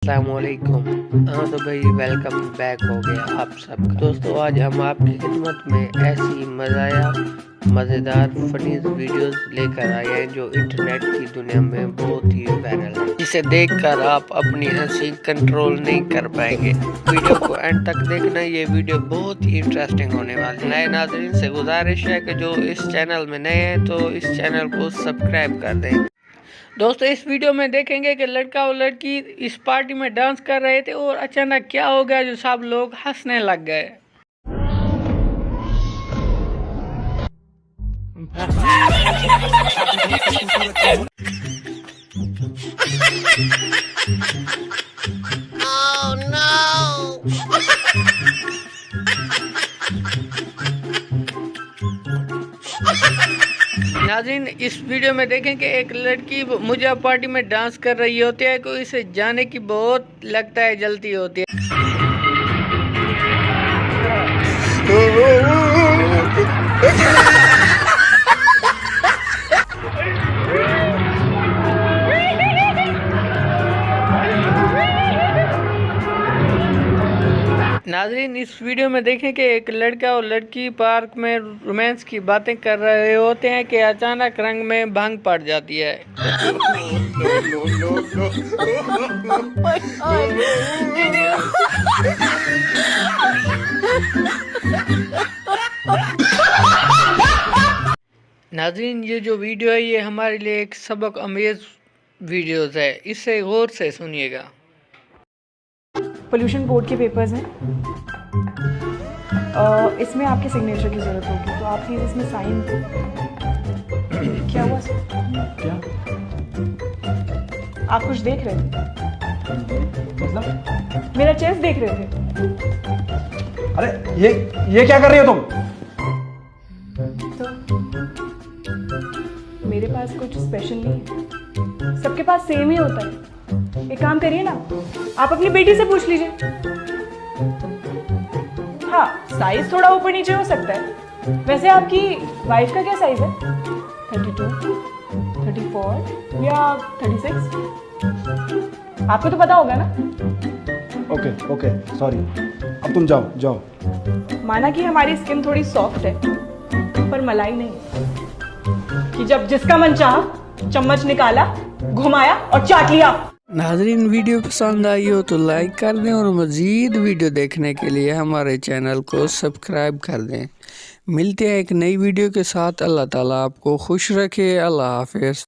अस्सलामुअलैकुम। हाँ तो भाई वेलकम बैक हो गया आप सबका। दोस्तों आज हम आपकी खिदमत में ऐसी मज़ेदार फनी वीडियोस लेकर आए हैं जो इंटरनेट की दुनिया में बहुत ही वायरल है, जिसे देखकर आप अपनी हंसी कंट्रोल नहीं कर पाएंगे। वीडियो को एंड तक देखना, ये वीडियो बहुत ही इंटरेस्टिंग होने वाली है। नए नाज़रीन से गुजारिश है कि जो इस चैनल में नए हैं तो इस चैनल को सब्सक्राइब कर दें। दोस्तों इस वीडियो में देखेंगे कि लड़का और लड़की इस पार्टी में डांस कर रहे थे और अचानक क्या हो गया जो सब लोग हंसने लग गए। Oh, no! नाज़रीन इस वीडियो में देखें कि एक लड़की मुझे पार्टी में डांस कर रही होती है, को इसे जाने की बहुत लगता है जल्दी होती है। नाज़रीन इस वीडियो में देखें कि एक लड़का और लड़की पार्क में रोमांस की बातें कर रहे होते हैं कि अचानक रंग में भांग पड़ जाती है। नाज़रीन ये जो वीडियो है ये हमारे लिए एक सबक अमेज वीडियोस है, इसे गौर से सुनिएगा। पोल्यूशन बोर्ड के पेपर्स हैं, इसमें आपके सिग्नेचर की ज़रूरत होगी, तो आप प्लीज़ इसमें साइन। क्या हुआ सर? क्या? आप कुछ देख रहे थे? मतलब? मेरा चेस्ट देख रहे थे? अरे ये क्या कर रही हो तुम? तो मेरे पास कुछ स्पेशल नहीं है, सबके पास सेम ही होता है। एक काम करिए ना, आप अपनी बेटी से पूछ लीजिए। हाँ साइज थोड़ा ऊपर नीचे हो सकता है। वैसे आपकी वाइफ का क्या साइज है? 32, 34 या 36? आपको तो पता होगा ना। ओके सॉरी, अब तुम जाओ। माना कि हमारी स्किन थोड़ी सॉफ्ट है पर मलाई नहीं, कि जब जिसका मन चाहा चम्मच निकाला, घुमाया और चाट लिया। नाज़रीन वीडियो पसंद आई हो तो लाइक कर दें और मज़ीद वीडियो देखने के लिए हमारे चैनल को सब्सक्राइब कर दें। मिलते हैं एक नई वीडियो के साथ। अल्लाह ताला आपको खुश रखे। अल्लाह हाफिज़।